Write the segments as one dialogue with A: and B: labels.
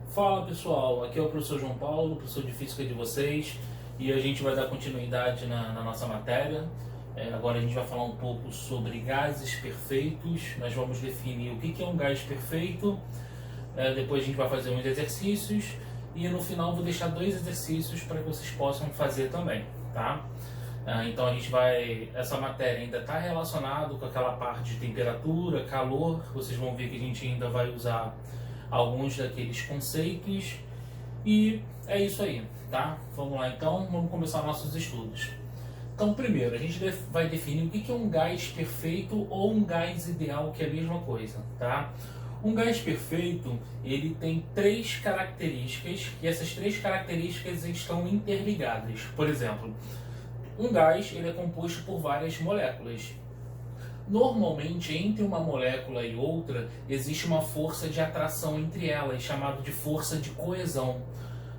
A: Fala pessoal, aqui é o professor João Paulo, professor de Física de vocês, e a gente vai dar continuidade na nossa matéria. Agora a gente vai falar um pouco sobre gases perfeitos. Nós vamos definir o que é um gás perfeito, depois a gente vai fazer uns exercícios e no final vou deixar 2 exercícios para que vocês possam fazer também, tá? Então essa matéria ainda está relacionada com aquela parte de temperatura, calor. Vocês vão ver que a gente ainda vai usar alguns daqueles conceitos e é isso aí, tá? Vamos lá então, vamos começar nossos estudos. Então primeiro, a gente vai definir o que é um gás perfeito ou um gás ideal, que é a mesma coisa, tá? Um gás perfeito, ele tem 3 características e essas 3 características estão interligadas. Por exemplo, um gás ele é composto por várias moléculas. Normalmente, entre uma molécula e outra, existe uma força de atração entre elas, chamada de força de coesão.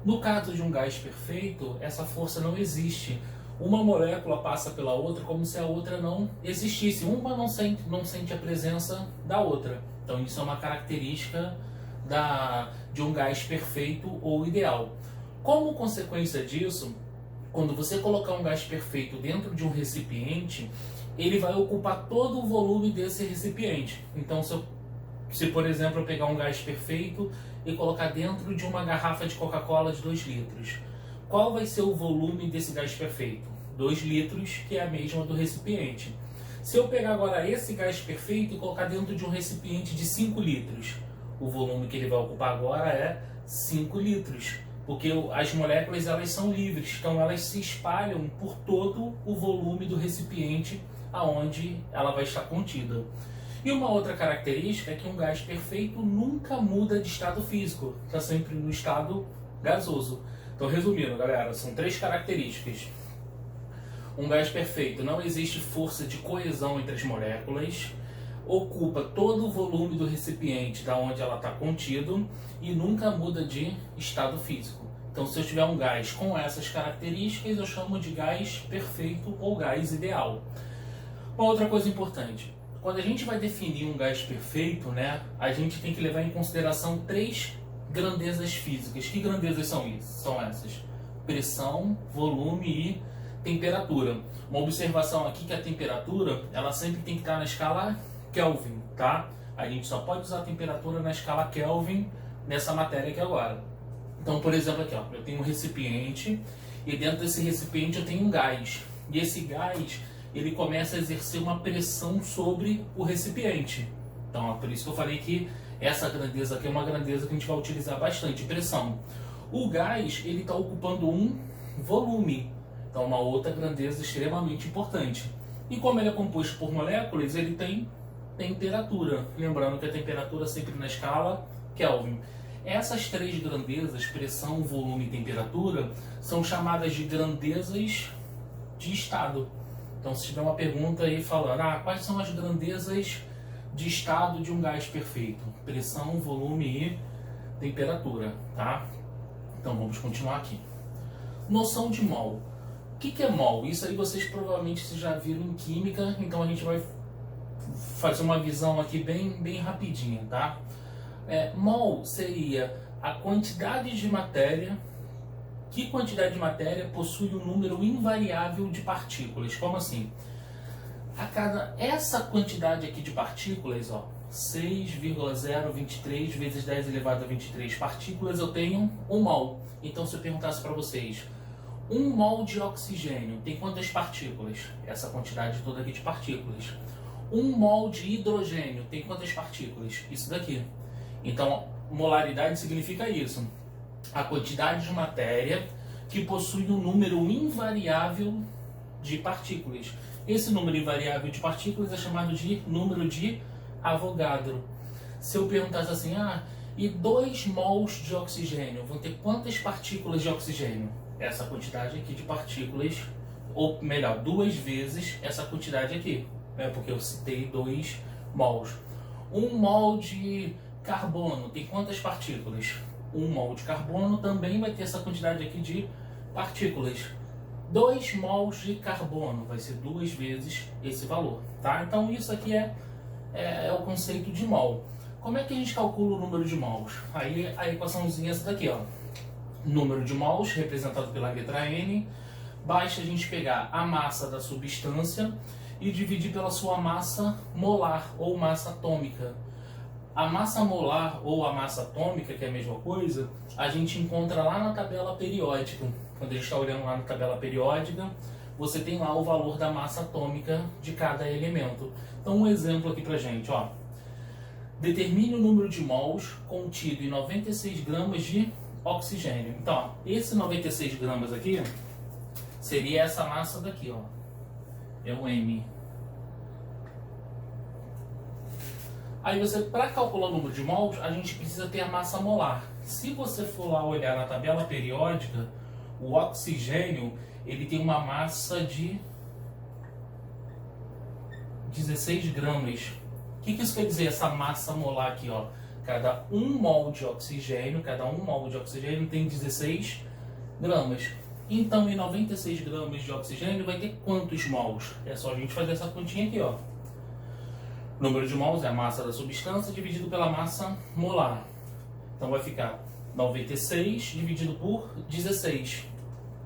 A: No caso de um gás perfeito, essa força não existe. Uma molécula passa pela outra como se a outra não existisse. Uma não sente a presença da outra. Então, isso é uma característica de um gás perfeito ou ideal. Como consequência disso, quando você colocar um gás perfeito dentro de um recipiente, ele vai ocupar todo o volume desse recipiente. Então, se por exemplo eu pegar um gás perfeito e colocar dentro de uma garrafa de Coca-Cola de 2 litros, qual vai ser o volume desse gás perfeito? 2 litros, que é a mesma do recipiente. Se eu pegar agora esse gás perfeito e colocar dentro de um recipiente de 5 litros, o volume que ele vai ocupar agora é 5 litros. Porque as moléculas elas são livres, então elas se espalham por todo o volume do recipiente aonde ela vai estar contida. E uma outra característica é que um gás perfeito nunca muda de estado físico, está sempre no estado gasoso. Então, resumindo, galera, são 3 características. Um gás perfeito, não existe força de coesão entre as moléculas, ocupa todo o volume do recipiente da onde ela está contido e nunca muda de estado físico. Então, se eu tiver um gás com essas características, eu chamo de gás perfeito ou gás ideal. Uma outra coisa importante, quando a gente vai definir um gás perfeito, né, a gente tem que levar em consideração 3 grandezas físicas. Que grandezas são essas? Pressão, volume e temperatura. Uma observação aqui que a temperatura, ela sempre tem que estar na escala Kelvin, tá? A gente só pode usar a temperatura na escala Kelvin nessa matéria aqui agora. Então, por exemplo, aqui, ó, eu tenho um recipiente e dentro desse recipiente eu tenho um gás. E esse gás, ele começa a exercer uma pressão sobre o recipiente. Então, é por isso que eu falei que essa grandeza aqui é uma grandeza que a gente vai utilizar bastante, pressão. O gás, ele está ocupando um volume. Então, uma outra grandeza extremamente importante. E como ele é composto por moléculas, ele tem temperatura. Lembrando que a temperatura é sempre na escala Kelvin. Essas 3 grandezas, pressão, volume e temperatura, são chamadas de grandezas de estado. Então, se tiver uma pergunta aí falando, quais são as grandezas de estado de um gás perfeito? Pressão, volume e temperatura, tá? Então, vamos continuar aqui. Noção de mol. O que é mol? Isso aí vocês provavelmente já viram em química, então a gente vai fazer uma visão aqui bem rapidinha, tá? Mol seria a quantidade de matéria. Que quantidade de matéria possui um número invariável de partículas? Como assim? Essa quantidade aqui de partículas, ó, 6,023 vezes 10 elevado a 23 partículas, eu tenho 1 mol. Então, se eu perguntasse para vocês, 1 mol de oxigênio tem quantas partículas? Essa quantidade toda aqui de partículas. 1 mol de hidrogênio tem quantas partículas? Isso daqui. Então, molaridade significa isso. A quantidade de matéria que possui um número invariável de partículas. Esse número invariável de partículas é chamado de número de Avogadro. Se eu perguntasse assim, e 2 mols de oxigênio vão ter quantas partículas de oxigênio? Essa quantidade aqui de partículas, ou melhor, 2 vezes essa quantidade aqui, né? Porque eu citei 2 mols. 1 mol de carbono tem quantas partículas? 1 mol de carbono também vai ter essa quantidade aqui de partículas. 2 mols de carbono vai ser 2 vezes esse valor, tá? Então isso aqui é o conceito de mol. Como é que a gente calcula o número de mols? Aí a equaçãozinha é essa daqui, ó. Número de mols, representado pela letra N, basta a gente pegar a massa da substância e dividir pela sua massa molar ou massa atômica. A massa molar ou a massa atômica, que é a mesma coisa, a gente encontra lá na tabela periódica. Quando a gente está olhando lá na tabela periódica, você tem lá o valor da massa atômica de cada elemento. Então, um exemplo aqui pra gente, ó. Determine o número de mols contido em 96 gramas de oxigênio. Então, ó, esse 96 gramas aqui seria essa massa daqui, ó. É o M. Aí você, para calcular o número de mols, a gente precisa ter a massa molar. Se você for lá olhar na tabela periódica, o oxigênio, ele tem uma massa de 16 gramas. O que isso quer dizer, essa massa molar aqui, ó? Cada 1 mol de oxigênio, tem 16 gramas. Então, em 96 gramas de oxigênio, vai ter quantos mols? É só a gente fazer essa continha aqui, ó. O número de mols é a massa da substância dividido pela massa molar. Então, vai ficar 96 dividido por 16.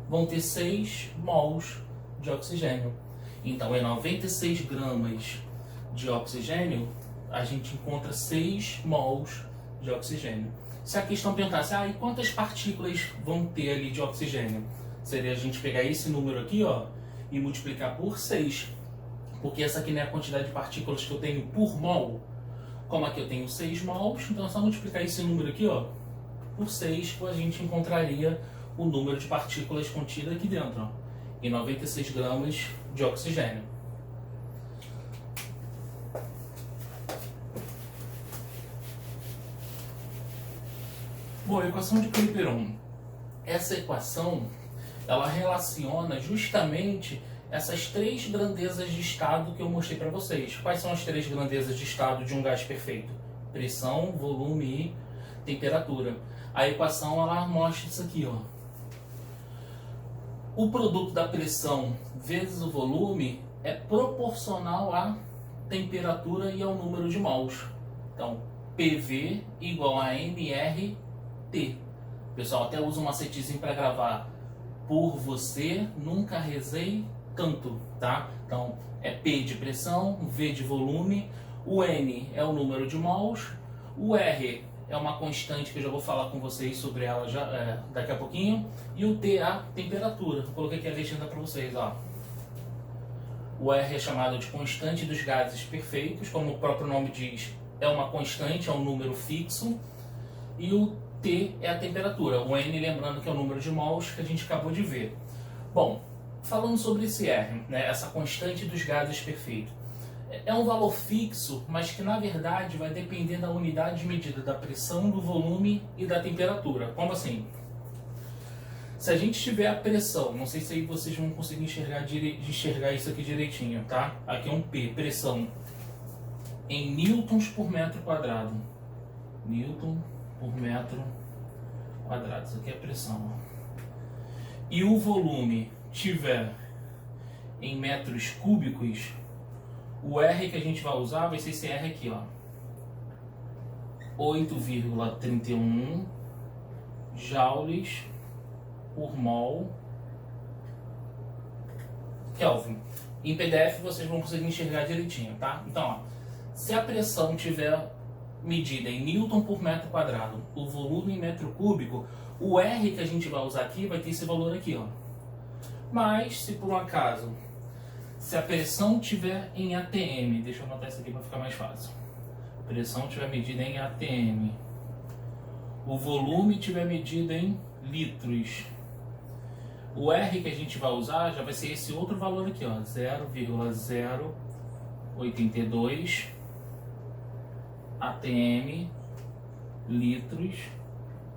A: Vão ter 6 mols de oxigênio. Então, em 96 gramas de oxigênio, a gente encontra 6 mols de oxigênio. Se a questão perguntasse, e quantas partículas vão ter ali de oxigênio? Seria a gente pegar esse número aqui, ó, e multiplicar por 6. Porque essa aqui não é a quantidade de partículas que eu tenho por mol. Como aqui eu tenho 6 mols, então é só multiplicar esse número aqui, ó, por 6, que a gente encontraria o número de partículas contidas aqui dentro, ó, em 96 gramas de oxigênio. Bom, a equação de Clapeyron. Essa equação, ela relaciona justamente essas 3 grandezas de estado que eu mostrei para vocês. Quais são as 3 grandezas de estado de um gás perfeito? Pressão, volume e temperatura. A equação, ela mostra isso aqui, ó. O produto da pressão vezes o volume é proporcional à temperatura e ao número de mols. Então, PV igual a MRT. O pessoal até usa um macetezinho para gravar. Por você, nunca rezei tanto, tá? Então, é P de pressão, V de volume, o N é o número de mols, o R é uma constante que eu já vou falar com vocês sobre ela daqui a pouquinho, e o T é a temperatura. Vou colocar aqui a legenda para vocês, ó. O R é chamado de constante dos gases perfeitos, como o próprio nome diz, é uma constante, é um número fixo, e o T é a temperatura. O N, lembrando que é o número de mols que a gente acabou de ver. Bom, falando sobre esse R, né, essa constante dos gases perfeitos, é um valor fixo, mas que na verdade vai depender da unidade de medida da pressão, do volume e da temperatura. Como assim? Se a gente tiver a pressão, não sei se aí vocês vão conseguir enxergar isso aqui direitinho, tá? Aqui é um P, pressão, em newtons por metro quadrado. Newton por metro quadrado. Isso aqui é a pressão, ó. E o volume tiver em metros cúbicos, o R que a gente vai usar vai ser esse R aqui, ó. 8,31 joules por mol Kelvin. Em PDF vocês vão conseguir enxergar direitinho, tá? Então, ó, se a pressão tiver medida em newton por metro quadrado, o volume em metro cúbico, o R que a gente vai usar aqui vai ter esse valor aqui, ó. Mas, se por um acaso, se a pressão tiver em ATM, deixa eu anotar isso aqui para ficar mais fácil. A pressão tiver medida em ATM, o volume tiver medido em litros, o R que a gente vai usar já vai ser esse outro valor aqui, ó, 0,082 ATM litros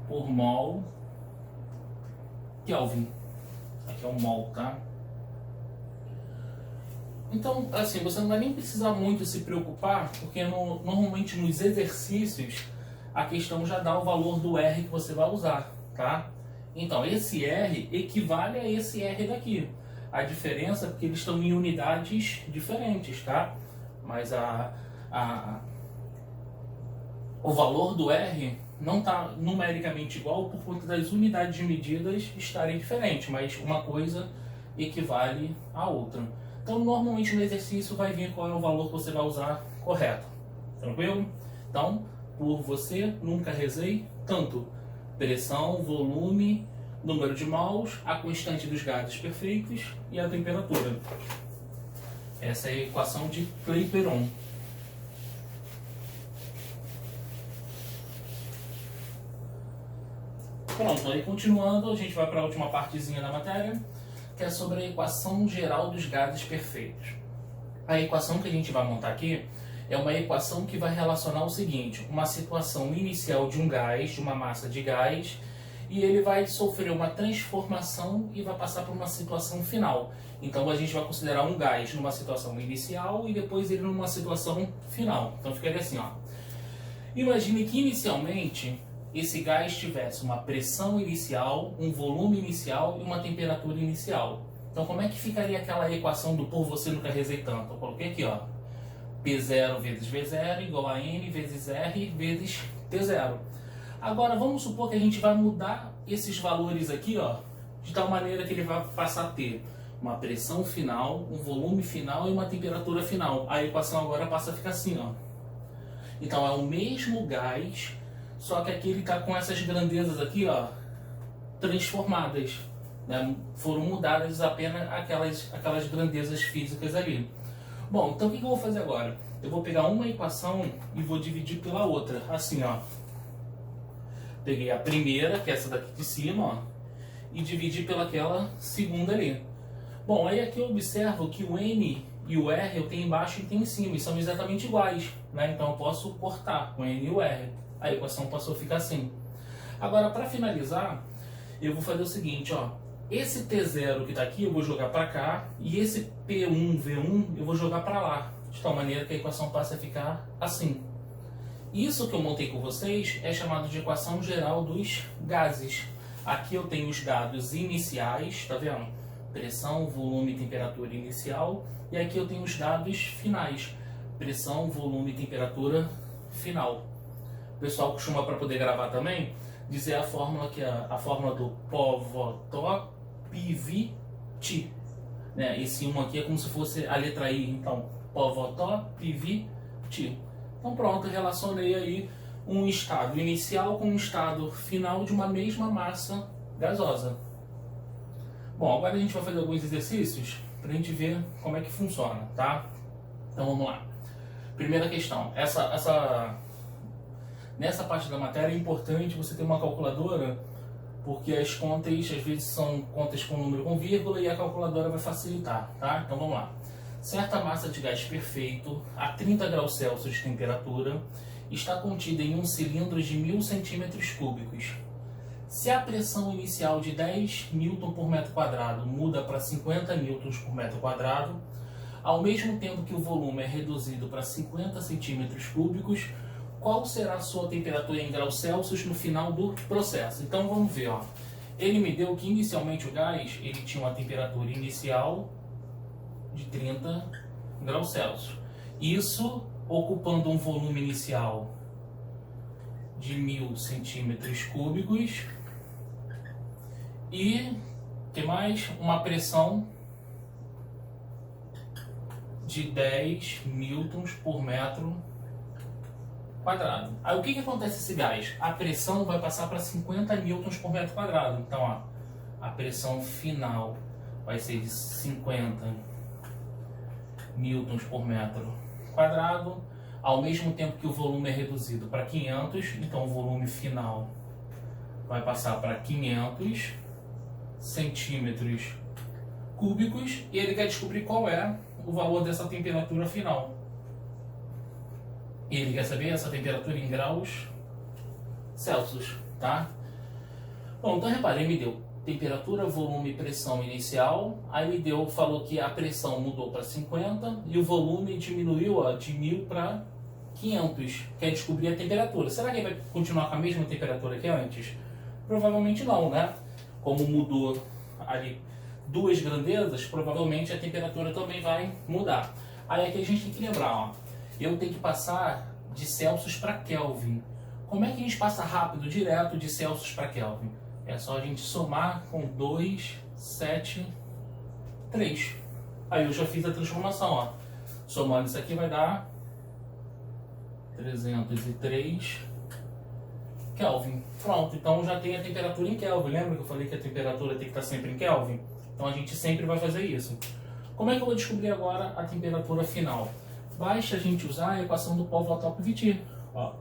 A: por mol Kelvin. Aqui é um mol, tá? Então, assim, você não vai nem precisar muito se preocupar, porque normalmente nos exercícios a questão já dá o valor do R que você vai usar, tá? Então, esse R equivale a esse R daqui. A diferença é porque eles estão em unidades diferentes, tá? Mas o valor do R não está numericamente igual por conta das unidades de medidas estarem diferentes, mas uma coisa equivale à outra. Então, normalmente no exercício vai vir qual é o valor que você vai usar correto. Tranquilo? Então, por você, nunca rezei tanto pressão, volume, número de mols, a constante dos gases perfeitos e a temperatura. Essa é a equação de Clapeyron. Pronto, aí continuando, a gente vai para a última partezinha da matéria, que é sobre a equação geral dos gases perfeitos. A equação que a gente vai montar aqui é uma equação que vai relacionar o seguinte: uma situação inicial de um gás, de uma massa de gás, e ele vai sofrer uma transformação e vai passar por uma situação final. Então a gente vai considerar um gás numa situação inicial e depois ele numa situação final. Então ficaria assim, ó. Imagine que inicialmente esse gás tivesse uma pressão inicial, um volume inicial e uma temperatura inicial. Então como é que ficaria aquela equação do por você nunca rezei tanto? Eu coloquei aqui, ó. P0 vezes V0 igual a N vezes R vezes T0. Agora vamos supor que a gente vai mudar esses valores aqui, ó, de tal maneira que ele vai passar a ter uma pressão final, um volume final e uma temperatura final. A equação agora passa a ficar assim, ó. Então é o mesmo gás, só que aqui ele está com essas grandezas aqui, ó, transformadas, né? Foram mudadas apenas aquelas grandezas físicas ali. Bom, então o que eu vou fazer agora? Eu vou pegar uma equação e vou dividir pela outra, assim, ó. Peguei a primeira, que é essa daqui de cima, ó, e dividi pelaquela segunda ali. Bom, aí aqui eu observo que o N e o R eu tenho embaixo e tenho em cima, e são exatamente iguais, né? Então eu posso cortar o N e o R. A equação passou a ficar assim. Agora, para finalizar, eu vou fazer o seguinte, ó. Esse T0 que está aqui eu vou jogar para cá, e esse P1, V1 eu vou jogar para lá, de tal maneira que a equação passe a ficar assim. Isso que eu montei com vocês é chamado de equação geral dos gases. Aqui eu tenho os dados iniciais, tá vendo? Pressão, volume e temperatura inicial. E aqui eu tenho os dados finais. Pressão, volume e temperatura final. O pessoal costuma, para poder gravar também, dizer a fórmula que é a fórmula do Povotov-PV-T. Né? Esse 1 aqui é como se fosse a letra I. Então, Povotov-PV-T. Então pronto, relacionei aí um estado inicial com um estado final de uma mesma massa gasosa. Bom, agora a gente vai fazer alguns exercícios para a gente ver como é que funciona, tá? Então vamos lá. Primeira questão. Nessa parte da matéria é importante você ter uma calculadora, porque as contas às vezes são contas com número com vírgula e a calculadora vai facilitar, tá? Então vamos lá. Certa massa de gás perfeito, a 30 graus Celsius de temperatura, está contida em um cilindro de 1000 centímetros cúbicos. Se a pressão inicial de 10 Newton por metro quadrado muda para 50 newtons por metro quadrado, ao mesmo tempo que o volume é reduzido para 50 centímetros cúbicos, qual será a sua temperatura em graus Celsius no final do processo? Então vamos ver, ó. Ele me deu que inicialmente o gás ele tinha uma temperatura inicial de 30 graus Celsius. Isso ocupando um volume inicial de 1000 centímetros cúbicos e, que mais? Uma pressão de 10 newtons por metro quadrado. Aí o que acontece esse gás? A pressão vai passar para 50 newtons por metro quadrado. Então, ó, a pressão final vai ser de 50 newtons por metro quadrado, ao mesmo tempo que o volume é reduzido para 500, então o volume final vai passar para 500 centímetros cúbicos, e ele quer descobrir qual é o valor dessa temperatura final. Ele quer saber essa temperatura em graus Celsius, tá? Bom, então repare, ele me deu temperatura, volume e pressão inicial, aí me falou que a pressão mudou para 50 e o volume diminuiu, ó, de 1000 para 500. Quer descobrir a temperatura. Será que ele vai continuar com a mesma temperatura que antes? Provavelmente não, né? Como mudou ali duas grandezas, provavelmente a temperatura também vai mudar. Aí aqui a gente tem que lembrar, ó, eu tenho que passar de Celsius para Kelvin. Como é que a gente passa rápido, direto de Celsius para Kelvin? É só a gente somar com 2, 7, 3. Aí eu já fiz a transformação, ó. Somando isso aqui vai dar 303 Kelvin. Pronto, então já tem a temperatura em Kelvin. Lembra que eu falei que a temperatura tem que estar sempre em Kelvin? Então a gente sempre vai fazer isso. Como é que eu vou descobrir agora a temperatura final? Basta a gente usar a equação do pó, vó, tó, pi, ti. Ó,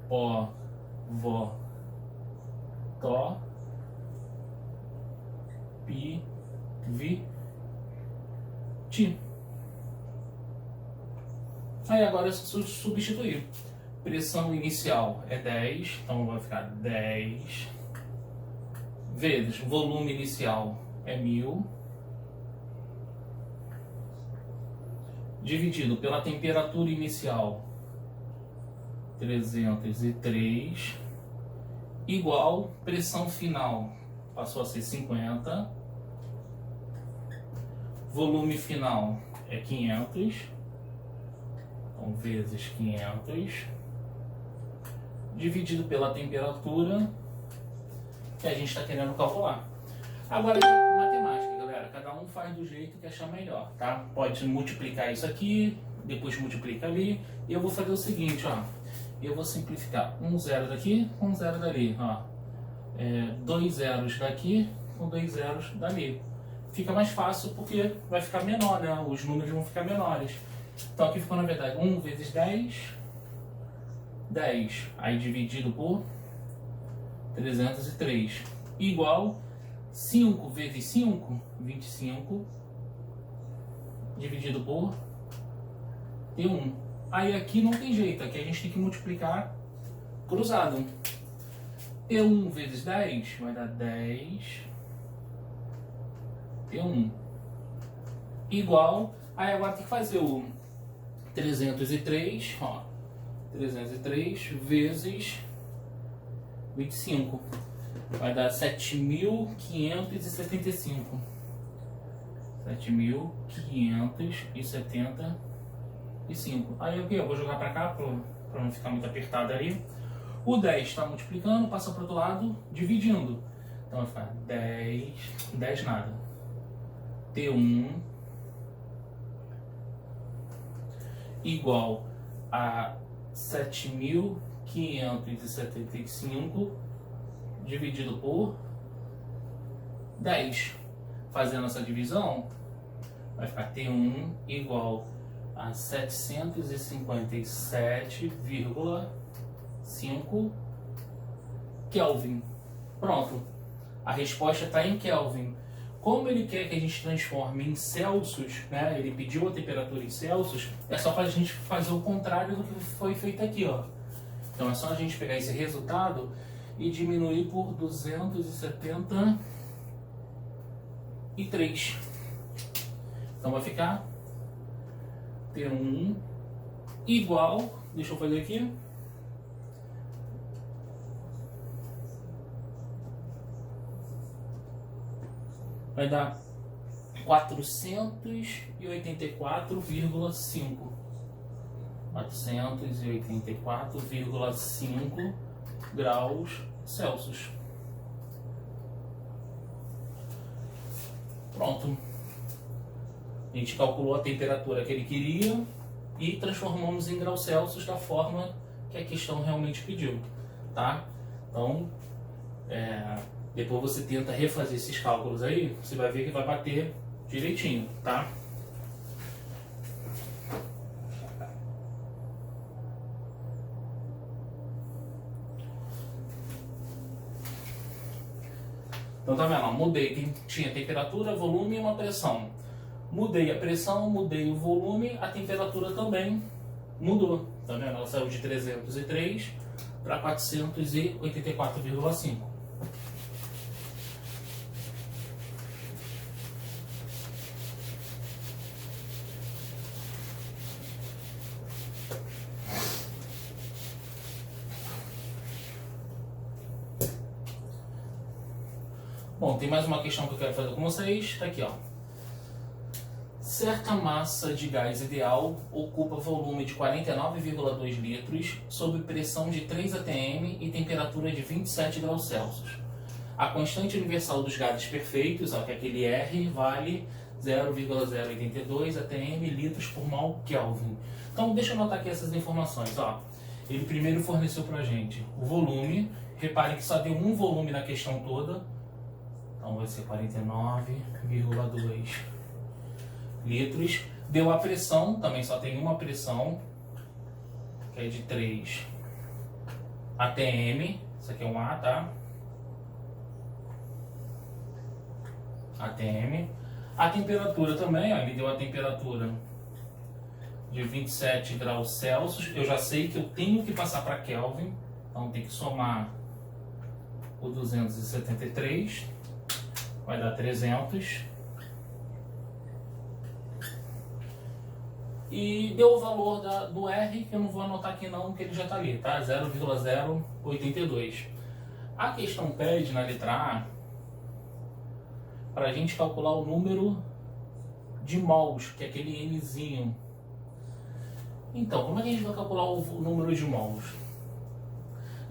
A: pó, vó, tó, pi, vi, ti. Aí agora é substituir. Pressão inicial é 10, então vai ficar 10 vezes volume inicial é 1000 dividido pela temperatura inicial 303 igual pressão final passou a ser 50, volume final é 500, então vezes 500 dividido pela temperatura que a gente está querendo calcular. Agora, matemática, galera, cada um faz do jeito que achar melhor, tá? Pode multiplicar isso aqui, depois multiplica ali, e eu vou fazer o seguinte, ó, eu vou simplificar um zero daqui com um zero dali, ó, dois zeros daqui com dois zeros dali. Fica mais fácil porque vai ficar menor, né? Os números vão ficar menores. Então aqui ficou na verdade 1 vezes 10, 10, aí dividido por 303, igual 5 vezes 5, 25, dividido por T1. Aí aqui não tem jeito, aqui a gente tem que multiplicar cruzado. T1 vezes 10 vai dar 10 T1 igual, aí agora tem que fazer o 303, ó, 303 vezes 25 vai dar 7.575. 7.575. Aí aqui eu vou jogar para cá para não ficar muito apertado ali. O 10 está multiplicando, passa para o outro lado, dividindo. Então vai ficar 10 nada. T1 igual a 7.575 dividido por 10. Fazendo essa divisão, vai ficar T1 igual a 757,5 Kelvin. Pronto. A resposta está em Kelvin. Como ele quer que a gente transforme em Celsius, né? Ele pediu a temperatura em Celsius, é só para a gente fazer o contrário do que foi feito aqui, ó. Então é só a gente pegar esse resultado e diminuir por 273. Então vai ficar T1 igual, deixa eu fazer aqui, vai dar 484,5. 484,5 graus Celsius. Pronto. A gente calculou a temperatura que ele queria e transformamos em graus Celsius da forma que a questão realmente pediu, tá? Então, depois você tenta refazer esses cálculos aí, você vai ver que vai bater direitinho, tá? Então tá vendo? Mudei, tinha temperatura, volume e uma pressão. Mudei a pressão, mudei o volume, a temperatura também mudou. Tá vendo? Ela saiu de 303 para 484,5. Bom, tem mais uma questão que eu quero fazer com vocês. Tá aqui, ó. Certa massa de gás ideal ocupa volume de 49,2 litros sob pressão de 3 atm e temperatura de 27 graus Celsius. A constante universal dos gases perfeitos, que é aquele R, vale 0,082 atm litros por mol Kelvin. Então deixa eu anotar aqui essas informações. Ele primeiro forneceu para a gente o volume. Reparem que só deu um volume na questão toda. Então vai ser 49,2 litros. Deu a pressão, também só tem uma pressão, que é de 3 atm. Isso aqui é um A, tá? ATM. A temperatura também, ele deu a temperatura de 27 graus Celsius. Eu já sei que eu tenho que passar para Kelvin, então tem que somar o 273, vai dar 300. E deu o valor do R, que eu não vou anotar aqui não, que ele já está ali, tá? 0,082. A questão pede na letra A para a gente calcular o número de mols, que é aquele Nzinho. Então, como é que a gente vai calcular o número de mols?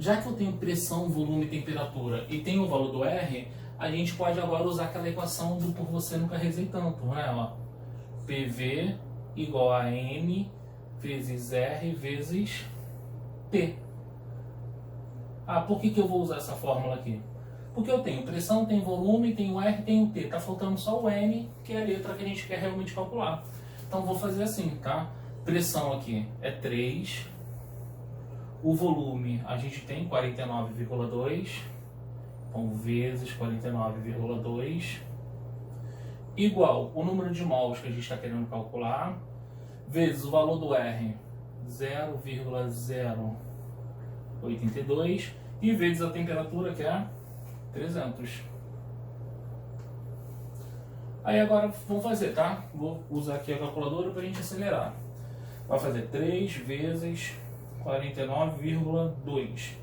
A: Já que eu tenho pressão, volume e temperatura e tenho o valor do R, a gente pode agora usar aquela equação do por você nunca rezei tanto, né? PV igual a N vezes R vezes T. Por que eu vou usar essa fórmula aqui? Porque eu tenho pressão, tenho volume, tenho R, tenho T. Tá faltando só o N, que é a letra que a gente quer realmente calcular. Então vou fazer assim, tá? Pressão aqui é 3. O volume a gente tem 49,2. Então vezes 49,2. Igual o número de mols que a gente está querendo calcular. Vezes o valor do R, 0,082. E vezes a temperatura, que é 300. Aí agora vamos fazer, tá? Vou usar aqui a calculadora para a gente acelerar. Vai fazer 3 vezes 49,2.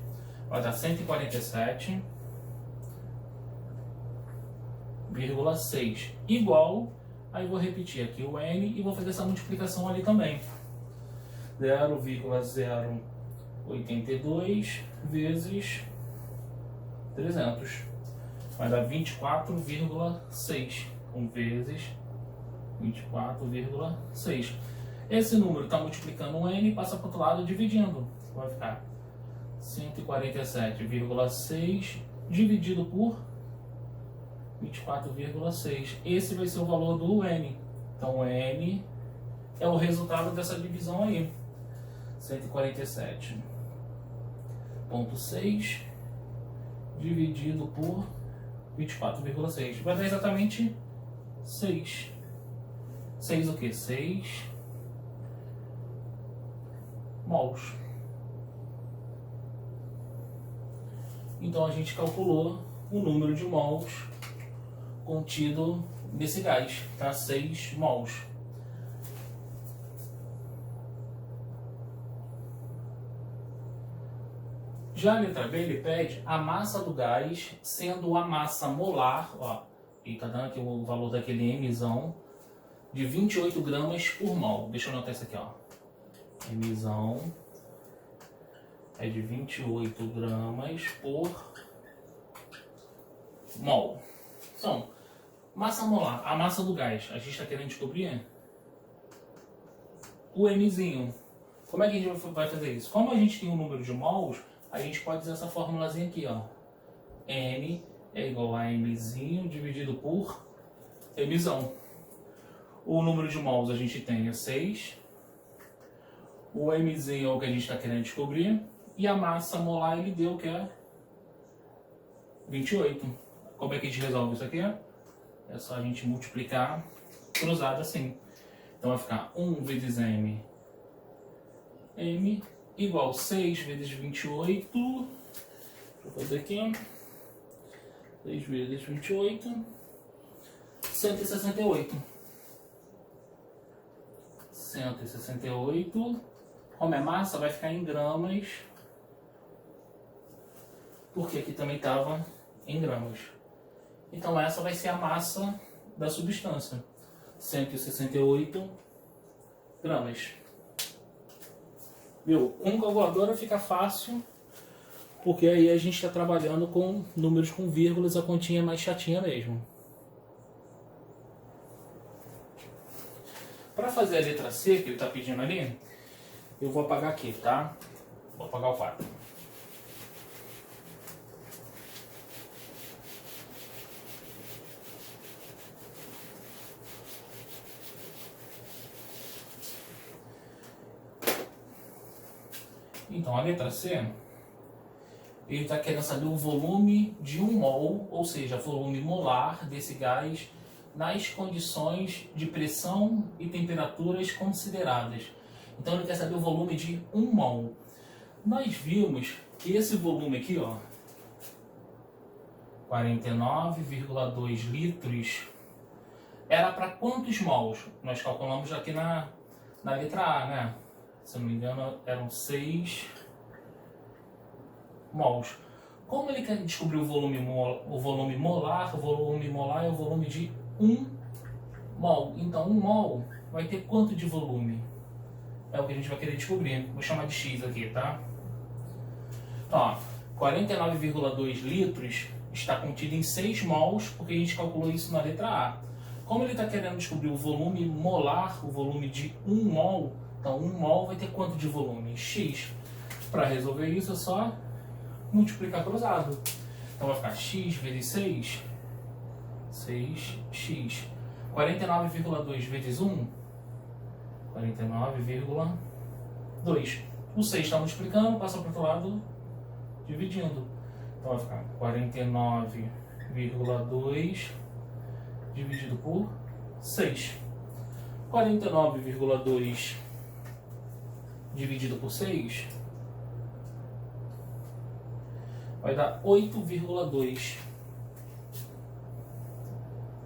A: Vai dar 147,6. Igual, aí vou repetir aqui o N e vou fazer essa multiplicação ali também. 0,082 vezes 300. Vai dar 24,6. Vezes 24,6. Esse número está multiplicando o N e passa para o outro lado dividindo. Vai ficar 147,6 dividido por 24,6. Esse vai ser o valor do N. Então, N é o resultado dessa divisão aí. 147,6 dividido por 24,6. Vai dar exatamente 6. 6 o quê? 6 mols. Então a gente calculou o número de mols contido nesse gás, tá? 6 mols. Já a letra B, ele pede a massa do gás sendo a massa molar, e tá dando aqui o valor daquele Mzão, de 28 gramas por mol. Deixa eu anotar isso aqui, Mzão é de 28 gramas por mol. Então, massa molar, a massa do gás, a gente está querendo descobrir o Mzinho. Como é que a gente vai fazer isso? Como a gente tem um número de mols, a gente pode usar essa formulazinha aqui, M é igual a Mzinho dividido por Mzão. O número de mols a gente tem é 6. O Mzinho é o que a gente está querendo descobrir. E a massa molar ele deu, que é 28. Como é que a gente resolve isso aqui? É só a gente multiplicar cruzado assim. Então vai ficar 1 vezes M igual 6 vezes 28. Deixa eu fazer aqui. 6 vezes 28. 168. 168. Como é massa, vai ficar em gramas. Porque aqui também estava em gramas. Então essa vai ser a massa da substância. 168 gramas. Meu, com calculadora fica fácil, porque aí a gente está trabalhando com números com vírgulas, a continha é mais chatinha mesmo. Para fazer a letra C, que ele está pedindo ali, eu vou apagar aqui, tá? Vou apagar o quadro. Então, a letra C, ele está querendo saber o volume de 1 mol, ou seja, volume molar desse gás nas condições de pressão e temperaturas consideradas. Então, ele quer saber o volume de 1 mol. Nós vimos que esse volume aqui, ó, 49,2 litros, era para quantos mols? Nós calculamos aqui na letra A, né? Se não me engano, eram 6 mols. Como ele quer descobrir o volume molar, o volume molar é o volume de 1 mol. Então, 1 mol vai ter quanto de volume? É o que a gente vai querer descobrir. Vou chamar de X aqui, tá? Então, 49,2 litros está contido em 6 mols, porque a gente calculou isso na letra A. Como ele está querendo descobrir o volume molar, o volume de 1 mol, então 1 mol vai ter quanto de volume? X. Para resolver isso é só multiplicar cruzado. Então vai ficar X vezes 6, 6x. 49,2 vezes 1, 49,2. O 6 está multiplicando, passa para o outro lado dividindo. Então vai ficar 49,2 dividido por 6. 49,2 dividido por 6 vai dar 8,2.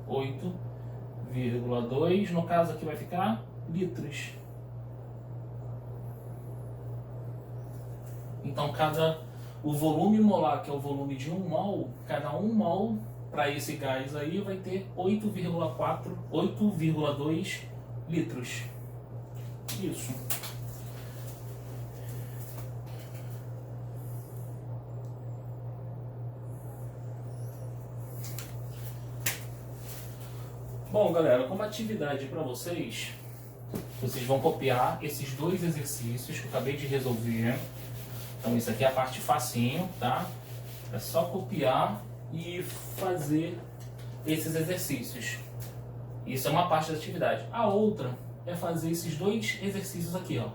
A: 8,2, no caso aqui vai ficar litros. Então o volume molar, que é o volume de 1 mol, cada 1 mol para esse gás aí vai ter 8,2 litros. Isso. Bom, galera, como atividade para vocês vão copiar esses 2 exercícios que eu acabei de resolver. Então isso aqui é a parte facinho, tá? É só copiar e fazer esses exercícios. Isso é uma parte da atividade. A outra é fazer esses 2 exercícios aqui, ó.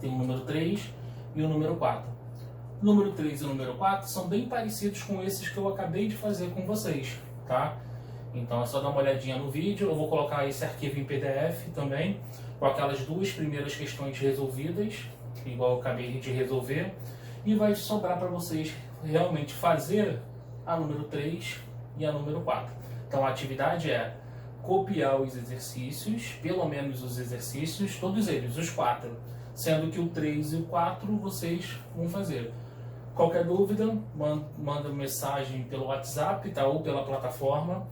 A: Tem o número 3 e o número 4. O número 3 e o número 4 são bem parecidos com esses que eu acabei de fazer com vocês, tá? Então é só dar uma olhadinha no vídeo. Eu vou colocar esse arquivo em PDF também, com aquelas 2 primeiras questões resolvidas, igual eu acabei de resolver. E vai sobrar para vocês realmente fazer a número 3 e a número 4. Então a atividade é copiar os exercícios, pelo menos os exercícios, todos eles, os 4. Sendo que o 3 e o 4 vocês vão fazer. Qualquer dúvida, manda mensagem pelo WhatsApp, tá? Ou pela plataforma.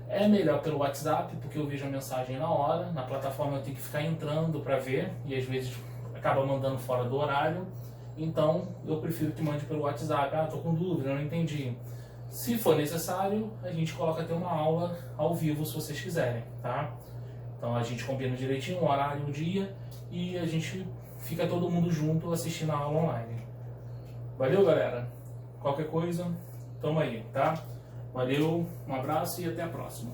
A: É melhor pelo WhatsApp, porque eu vejo a mensagem na hora. Na plataforma eu tenho que ficar entrando para ver, e às vezes acaba mandando fora do horário. Então eu prefiro que mande pelo WhatsApp. Ah, estou com dúvida, não entendi. Se for necessário, a gente coloca até uma aula ao vivo, se vocês quiserem, tá? Então a gente combina direitinho o horário, o dia, e a gente fica todo mundo junto assistindo a aula online. Valeu, galera? Qualquer coisa, tamo aí, tá? Valeu, um abraço e até a próxima.